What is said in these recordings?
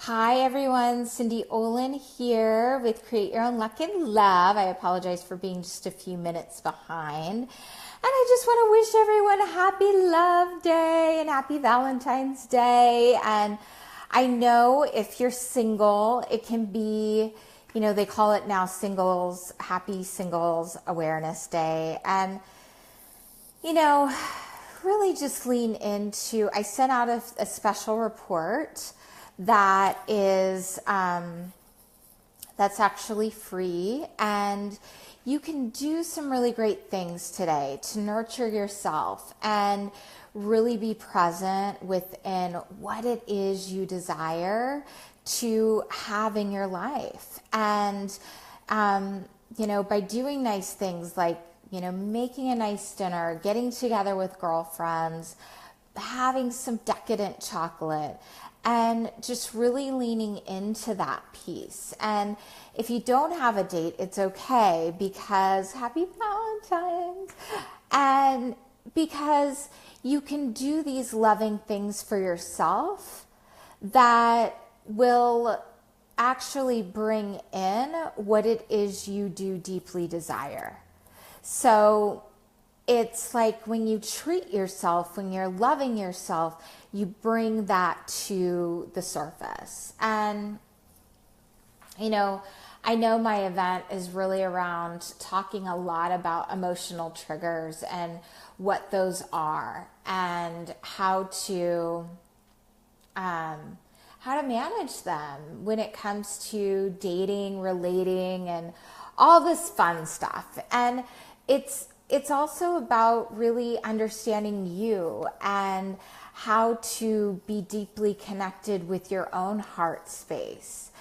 Hi everyone, Cindy Olin here with Create Your Own Luck and Love. I apologize for being just a few minutes behind. And I just want to wish everyone a happy Love Day and happy Valentine's Day. And I know if you're single, it can be, they call it now singles, Happy Singles Awareness Day. And, really just lean into, I sent out a special report that is that's actually free, and you can do some really great things today to nurture yourself and really be present within what it is you desire to have in your life. And by doing nice things like making a nice dinner, getting together with girlfriends, having some decadent chocolate, and just really leaning into that piece. And if you don't have a date, it's okay, because happy Valentine's. And because you can do these loving things for yourself that will actually bring in what it is you do deeply desire. So it's like when you treat yourself, when you're loving yourself, you bring that to the surface. And, I know my event is really around talking a lot about emotional triggers and what those are and how to manage them when it comes to dating, relating, and all this fun stuff. And it's also about really understanding you and how to be deeply connected with your own heart space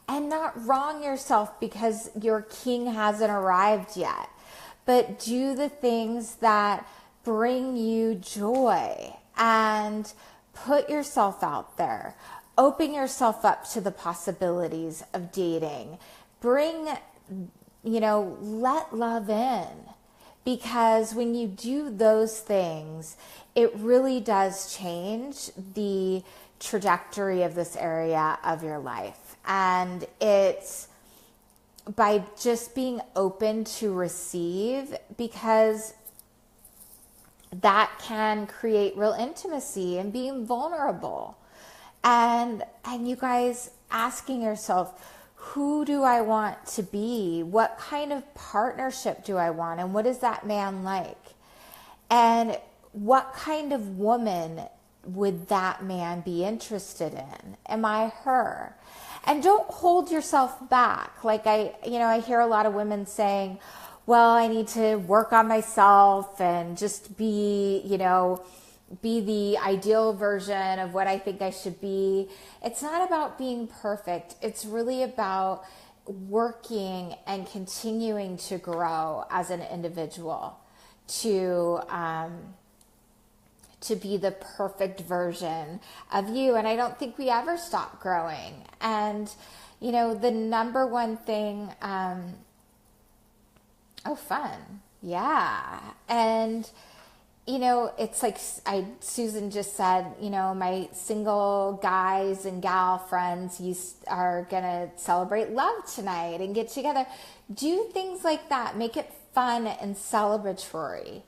and not wrong yourself because your king hasn't arrived yet, but do the things that bring you joy and put yourself out there. Open yourself up to the possibilities of dating. Let love in. Because when you do those things, it really does change the trajectory of this area of your life. And it's by just being open to receive, because that can create real intimacy and being vulnerable. And you guys asking yourself, who do I want to be? What kind of partnership do I want? And what is that man like? And what kind of woman would that man be interested in? Am I her? And don't hold yourself back. Like I hear a lot of women saying, well, I need to work on myself and just be the ideal version of what I think I should be. It's not about being perfect. It's really about working and continuing to grow as an individual to be the perfect version of you. And I don't think we ever stop growing. And, the number one thing, fun. Yeah. And, it's like Susan just said, my single guys and gal friends are going to celebrate love tonight and get together. Do things like that. Make it fun and celebratory.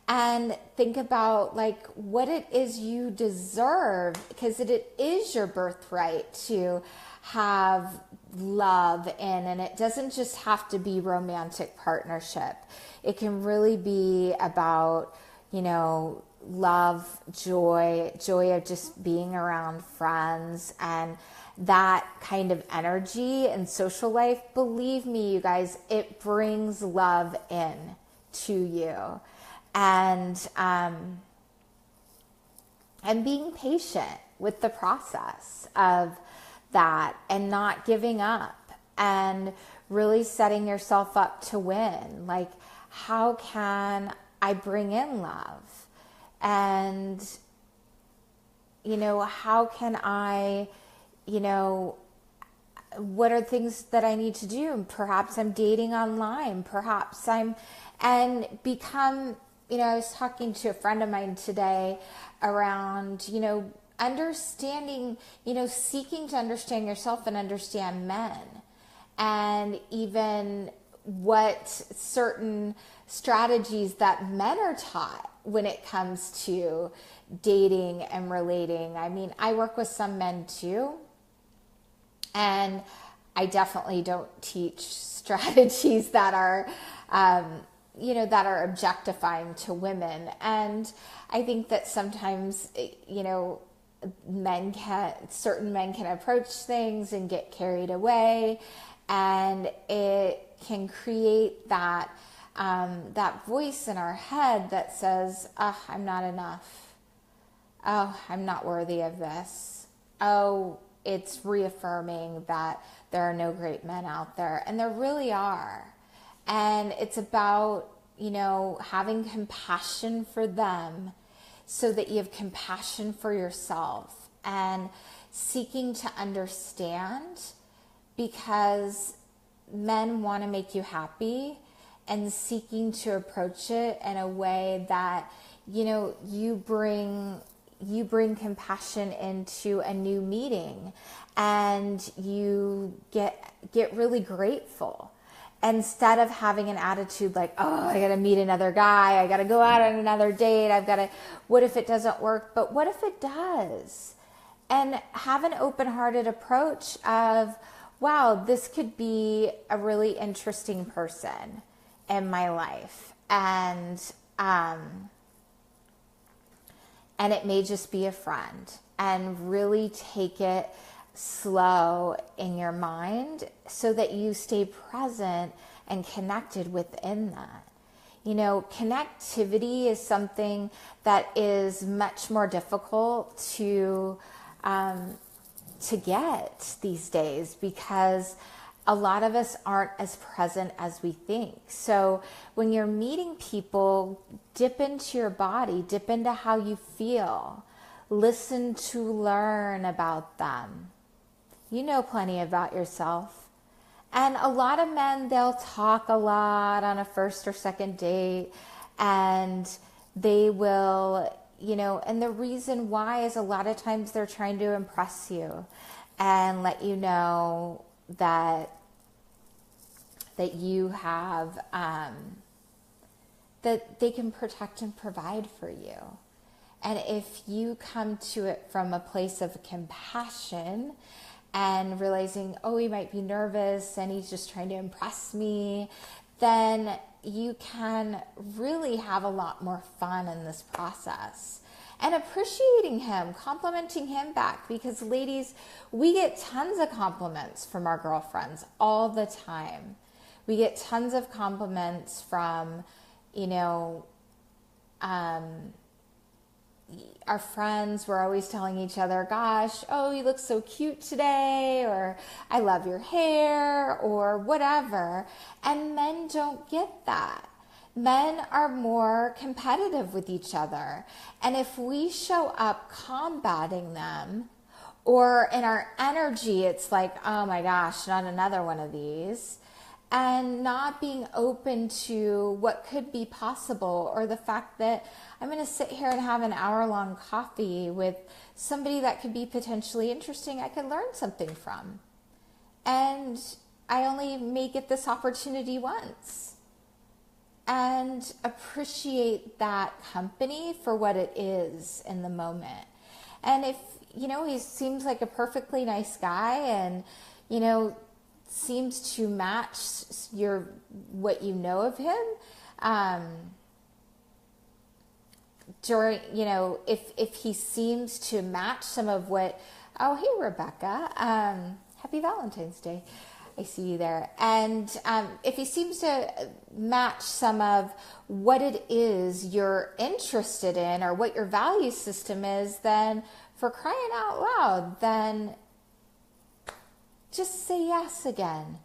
And think about what it is you deserve, because it is your birthright to have love in. And it doesn't just have to be romantic partnership. It can really be about love, joy of just being around friends, and that kind of energy and social life. Believe me, you guys, it brings love in to you. And being patient with the process of that and not giving up and really setting yourself up to win. Like, how can I bring in love? And, how can I, what are things that I need to do? Perhaps I'm dating online. Perhaps I was talking to a friend of mine today around, understanding, seeking to understand yourself and understand men, and even what certain strategies that men are taught when it comes to dating and relating. I mean, I work with some men too, and I definitely don't teach strategies that are, that are objectifying to women. And I think that sometimes, certain men can approach things and get carried away, and it can create that voice in our head that says, "Oh, I'm not enough. Oh, I'm not worthy of this. Oh, it's reaffirming that there are no great men out there." And there really are. And it's about, having compassion for them so that you have compassion for yourself, and seeking to understand, because men want to make you happy, and seeking to approach it in a way that, you bring compassion into a new meeting, and you get really grateful, instead of having an attitude like, "Oh, I got to meet another guy. I got to go out on another date. What if it doesn't work?" But what if it does? And have an open-hearted approach of, wow, this could be a really interesting person in my life. And it may just be a friend, and really take it slow in your mind so that you stay present and connected within that. Connectivity is something that is much more difficult to get these days, because a lot of us aren't as present as we think. So when you're meeting people, dip into your body, dip into how you feel, listen to learn about them. You know plenty about yourself. And a lot of men, they'll talk a lot on a first or second date, and they will, and the reason why is a lot of times they're trying to impress you and let you know that you have, that they can protect and provide for you. And if you come to it from a place of compassion and realizing, oh, he might be nervous and he's just trying to impress me, then you can really have a lot more fun in this process. And appreciating him, complimenting him back, because ladies, we get tons of compliments from our girlfriends all the time. We get tons of compliments from, our friends. We're always telling each other, "Gosh, oh, you look so cute today," or "I love your hair," or whatever. And men don't get that. Men are more competitive with each other. And if we show up combating them, or in our energy, it's like, "Oh my gosh, not another one of these," and not being open to what could be possible, or the fact that I'm going to sit here and have an hour-long coffee with somebody that could be potentially interesting, I could learn something from. And I only may get this opportunity once. And appreciate that company for what it is in the moment. And if, he seems like a perfectly nice guy, and, seems to match what you know of him, if he seems to match some of what, oh, hey, Rebecca, happy Valentine's Day. I see you there. And if he seems to match some of what it is you're interested in, or what your value system is, then for crying out loud, then just say yes again.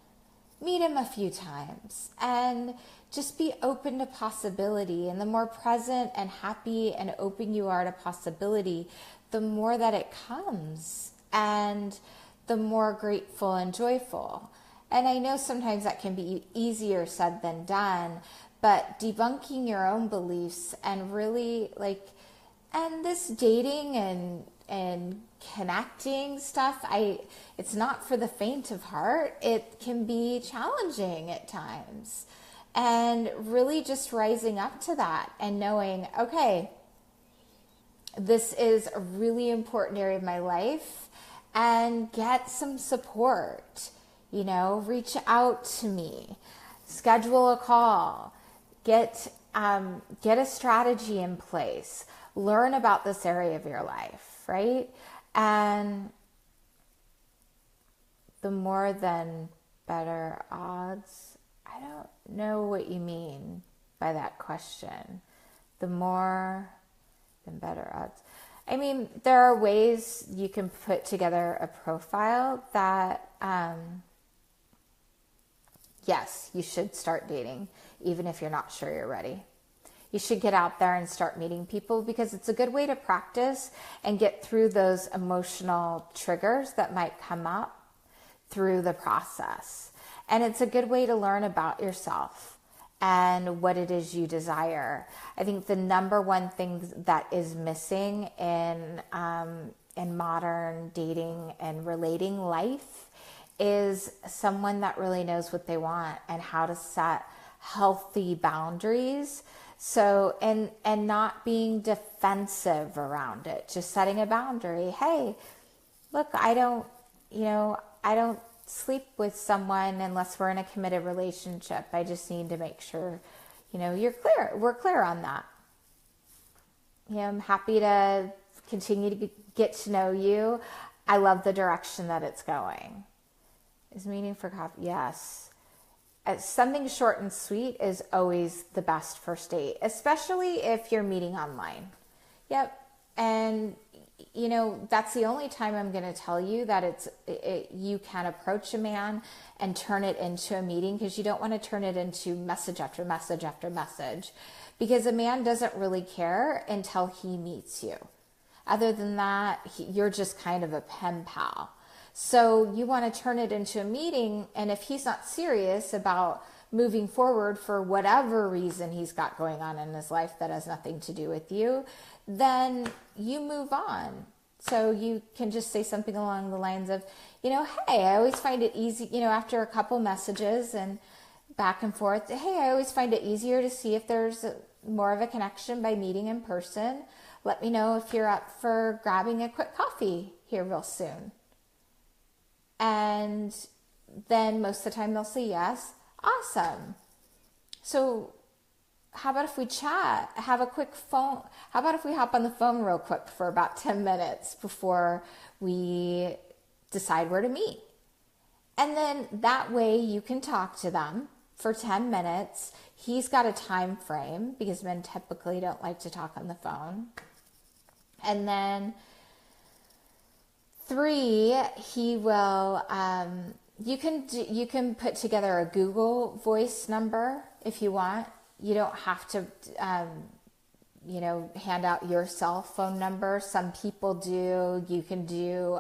Meet him a few times, and just be open to possibility. And the more present and happy and open you are to possibility, the more that it comes, and the more grateful and joyful. And I know sometimes that can be easier said than done, but debunking your own beliefs and really and this dating and and connecting stuff, it's not for the faint of heart. It can be challenging at times. And really just rising up to that and knowing, okay, this is a really important area of my life, and get some support, reach out to me, schedule a call, get a strategy in place, learn about this area of your life, right? And the more than better odds, I don't know what you mean by that question. The more than better odds. I mean, there are ways you can put together a profile that, yes, you should start dating, even if you're not sure you're ready. You should get out there and start meeting people, because it's a good way to practice and get through those emotional triggers that might come up through the process. And it's a good way to learn about yourself and what it is you desire. I think the number one thing that is missing in modern dating and relating life is someone that really knows what they want and how to set healthy boundaries. So, and not being defensive around it, just setting a boundary. Hey, look, I don't sleep with someone unless we're in a committed relationship. I just need to make sure, you're clear. We're clear on that. I'm happy to continue to get to know you. I love the direction that it's going. Is meeting for coffee? Yes. Something short and sweet is always the best first date, especially if you're meeting online. Yep. And that's the only time I'm going to tell you that you can approach a man and turn it into a meeting, because you don't want to turn it into message after message after message, because a man doesn't really care until he meets you. Other than that, you're just kind of a pen pal. So you want to turn it into a meeting, and if he's not serious about moving forward for whatever reason he's got going on in his life that has nothing to do with you, then you move on. So you can just say something along the lines of, hey, I always find it easy, after a couple messages and back and forth, hey, I always find it easier to see if there's more of a connection by meeting in person. Let me know if you're up for grabbing a quick coffee here real soon. And then most of the time they'll say yes. Awesome. So how about if we chat, have a quick phone? How about if we hop on the phone real quick for about 10 minutes before we decide where to meet? And then that way you can talk to them for 10 minutes. He's got a time frame, because men typically don't like to talk on the phone. And then 3, he will, you can put together a Google Voice number if you want. You don't have to, hand out your cell phone number. Some people do. You can do,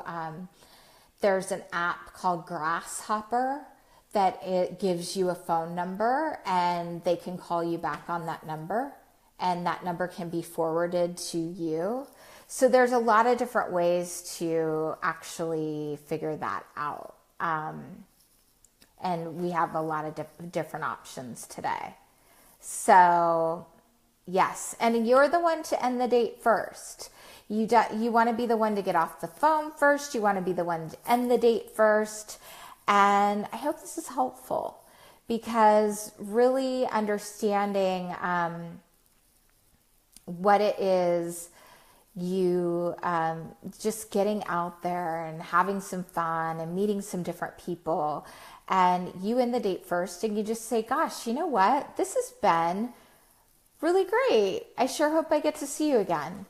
there's an app called Grasshopper that it gives you a phone number, and they can call you back on that number, and that number can be forwarded to you. So there's a lot of different ways to actually figure that out. And we have a lot of different options today. So yes, and you're the one to end the date first. You want to be the one to get off the phone first. You want to be the one to end the date first. And I hope this is helpful, because really understanding what it is, you just getting out there and having some fun and meeting some different people, and you end the date first, and you just say, gosh, you know what? This has been really great. I sure hope I get to see you again.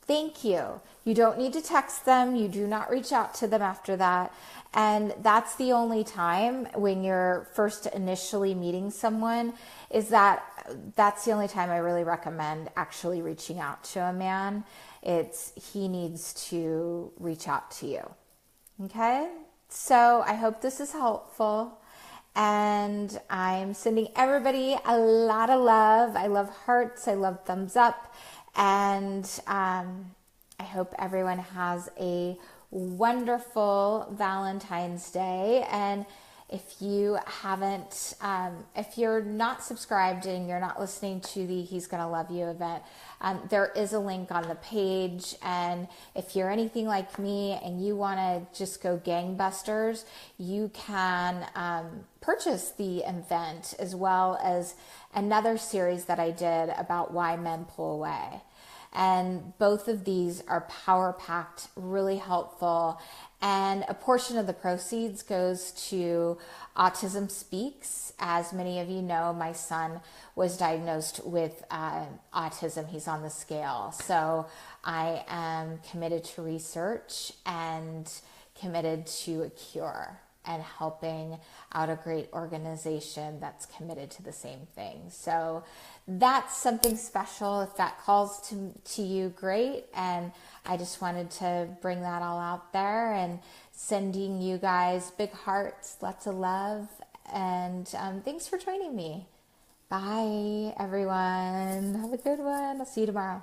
Thank you. You don't need to text them. You do not reach out to them after that. And that's the only time when you're first initially meeting someone, that's the only time I really recommend actually reaching out to a man. He needs to reach out to you. Okay? So I hope this is helpful. And I'm sending everybody a lot of love. I love hearts. I love thumbs up. And I I hope everyone has a wonderful Valentine's Day. And if you haven't, if you're not subscribed and you're not listening to the He's Gonna Love You event, there is a link on the page. And if you're anything like me and you wanna just go gangbusters, you can purchase the event, as well as another series that I did about why men pull away. And both of these are power-packed, really helpful. And a portion of the proceeds goes to Autism Speaks. As many of you know, my son was diagnosed with autism. He's on the scale. So I am committed to research and committed to a cure, and helping out a great organization that's committed to the same thing. So that's something special. If that calls to you, great. And I just wanted to bring that all out there, and sending you guys big hearts, lots of love, and thanks for joining me. Bye, everyone. Have a good one. I'll see you tomorrow.